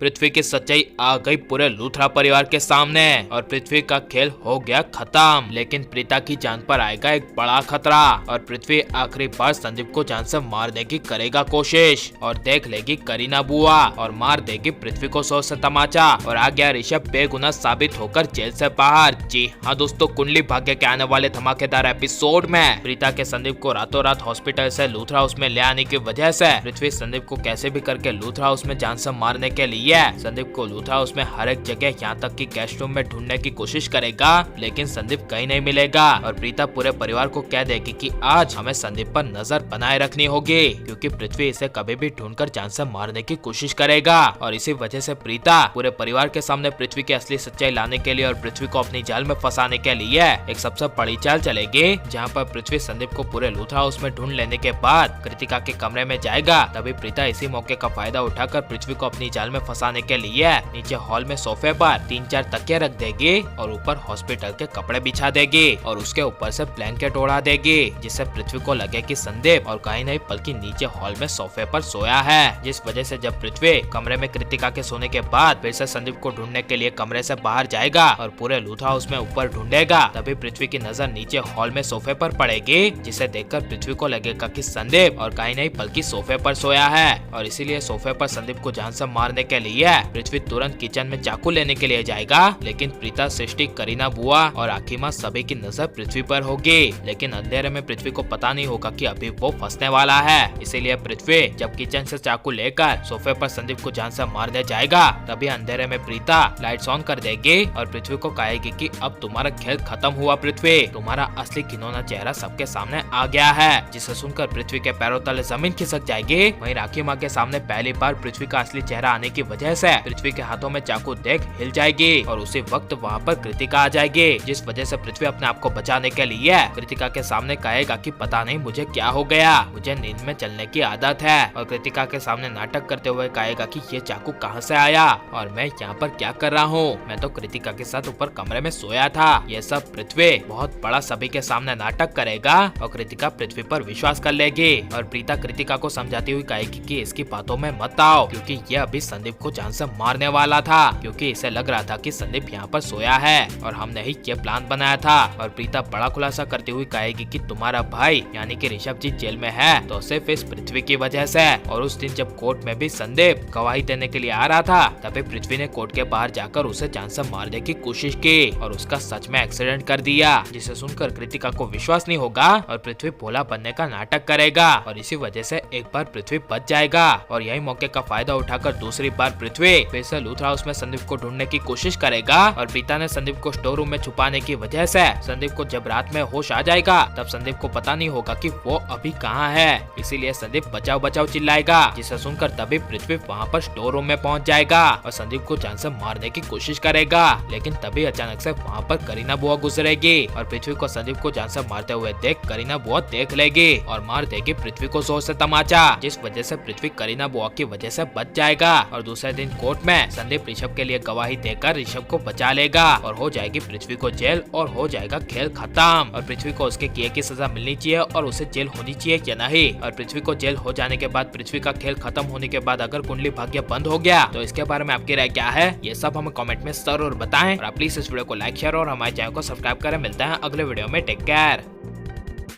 पृथ्वी की सच्चाई आ गई पूरे लूथरा परिवार के सामने और पृथ्वी का खेल हो गया खत्म। लेकिन प्रीता की जान पर आएगा एक बड़ा खतरा और पृथ्वी आखिरी बार संदीप को जान से मारने की करेगा कोशिश और देख लेगी करीना बुआ और मार देगी पृथ्वी को 100 से तमाचा और आ गया ऋषभ बेगुनाह साबित होकर जेल से बाहर। जी हाँ दोस्तों, कुंडली भाग्य के आने वाले धमाकेदार एपिसोड में प्रीता के संदीप को रातों रात हॉस्पिटल से लूथरा हाउस में ले आने की वजह से पृथ्वी संदीप को कैसे भी करके लूथरा हाउस में जान से मारने के लिए संदीप को लूथरा हाउस में हर एक जगह यहाँ तक कि गेस्ट रूम में ढूंढने की कोशिश करेगा, लेकिन संदीप कहीं नहीं मिलेगा और प्रीता पूरे परिवार को कह देगी कि आज हमें संदीप पर नजर बनाए रखनी होगी क्योंकि पृथ्वी इसे कभी भी ढूंढकर जान से मारने की कोशिश करेगा। और इसी वजह से प्रीता पूरे परिवार के सामने पृथ्वी की असली सच्चाई लाने के लिए और पृथ्वी को अपनी जाल में फंसाने के लिए एक सबसे बड़ी चाल चलेगी, जहाँ पर पृथ्वी संदीप को पूरे लूथरा हाउस में ढूंढ लेने के बाद कृतिका के कमरे में जाएगा। तभी प्रीता इसी मौके का फायदा उठाकर पृथ्वी को अपनी जाल में फंसाने के लिए नीचे हॉल में सोफे पर 3-4 तकिया रख देगी और ऊपर हॉस्पिटल के कपड़े बिछा देगी और उसके ऊपर से ब्लैंकेट ओढ़ा देगी, जिससे पृथ्वी को लगे कि संदीप और कहीं नहीं बल्कि नीचे हॉल में सोफे पर सोया है। जिस वजह से जब पृथ्वी कमरे में कृतिका के सोने के बाद फिर से संदीप को ढूंढने के लिए कमरे से बाहर जाएगा और पूरे लूथरा हाउस में ऊपर ढूंढेगा, तभी पृथ्वी की नजर नीचे हॉल में सोफे पर पड़ेगी, जिसे देखकर पृथ्वी को लगेगा कि संदीप और कहीं नहीं बल्कि सोफे पर सोया है और इसीलिए सोफे पर संदीप को जान से मारने के लिए पृथ्वी तुरंत किचन में चाकू लेने के लिए जाएगा। लेकिन प्रीता, सृष्टि, करीना बुआ और आखिमा सभी की नजर पृथ्वी पर होगी, लेकिन अंधेरे में पृथ्वी को पता नहीं होगा कि अभी वो फंसने वाला है। इसीलिए पृथ्वी जब किचन से चाकू लेकर सोफे पर संदीप को जान से मारने जाएगा, तभी अंधेरे में प्रीता लाइट्स ऑन कर देगी और पृथ्वी को कहेगी कि अब तुम्हारा खेल खत्म हुआ पृथ्वी, तुम्हारा असली घिनौना चेहरा सबके सामने आ गया है। जिसे सुनकर पृथ्वी के पैरों तले जमीन खिसक जाएगी। वहीं राखी माँ के सामने पहली बार पृथ्वी का असली चेहरा आने की वजह से पृथ्वी के हाथों में चाकू देख हिल जाएगी और उसी वक्त वहाँ पर कृतिका आ जाएगी, जिस वजह से पृथ्वी अपने आप को बचाने के लिए कृतिका के सामने कहेगा कि पता नहीं मुझे क्या हो गया, मुझे नींद में चलने की आदत है और कृतिका के सामने नाटक करते हुए कहेगा कि ये चाकू कहाँ से आया और मैं यहाँ पर क्या कर रहा हूँ, मैं तो कृतिका के साथ ऊपर कमरे में सोया था। ये सब पृथ्वी बहुत बड़ा सभी के सामने नाटक करेगा और कृतिका पृथ्वी पर विश्वास कर लेगी और प्रीता कृतिका को समझाती हुई कहेगी कि इसकी बातों में मत आओ क्योंकि ये अभी संदीप को जान से मारने वाला था, क्योंकि इसे लग रहा था कि संदीप यहाँ पर सोया है और हमने ही ये प्लान बनाया था। और प्रीता बड़ा खुलासा करती हुई कहेगी कि तुम्हारा भाई यानी कि ऋषभ जी जेल में है तो सिर्फ इस पृथ्वी की वजह से, और उस दिन जब कोर्ट में भी संदीप गवाही देने के लिए आ रहा था तभी पृथ्वी ने कोर्ट के बाहर जाकर उसे जान से मारने की कोशिश की और उसका सच में एक्सीडेंट कर दिया, जिसे सुनकर कृतिका को विश्वास नहीं होगा और पृथ्वी भोला बनने का नाटक करेगा और इसी वजह से एक बार पृथ्वी बच जाएगा। और यही मौके का फायदा उठाकर दूसरी बार पृथ्वी फिर से लूथरा हाउस में संदीप को ढूंढने की कोशिश करेगा और प्रीता ने संदीप को स्टोर रूम में छुपाने की वजह से संदीप को जब रात में होश आ जाएगा तब संदीप को पता नहीं होगा कि वो अभी कहाँ है, इसीलिए संदीप बचाओ बचाओ चिल्लाएगा, जिसे सुनकर तभी पृथ्वी वहाँ पर स्टोर रूम में पहुँच जाएगा और संदीप को जान से मारने की कोशिश करेगा। लेकिन तभी अचानक से वहाँ पर करीना बुआ गुजरेगी और पृथ्वी को संदीप को जान से मारते हुए देख करीना बुआ देख लेगी और मार देगी पृथ्वी को 100 से तमाचा, जिस वजह से पृथ्वी करीना बुआ की वजह से बच जाएगा। और दूसरे दिन कोर्ट में संदीप ऋषभ के लिए गवाही देकर ऋषभ को बचा लेगा और हो जाएगी पृथ्वी को जेल और हो जाएगा खेल खत्म। और पृथ्वी को उसके किए की सजा मिलनी चाहिए और उसे जेल होनी चाहिए या नहीं। और पृथ्वी को जेल हो जाने के बाद पृथ्वी का खेल खत्म होने के बाद अगर कुंडली भाग्य बंद हो गया तो इसके बारे में आपकी राय क्या है, ये सब हमें कमेंट में जरूर बताएं और आप प्लीज इस वीडियो को लाइक शेयर और हमारे चैनल को सब्सक्राइब करें। मिलते हैं अगले वीडियो में, टेक केयर।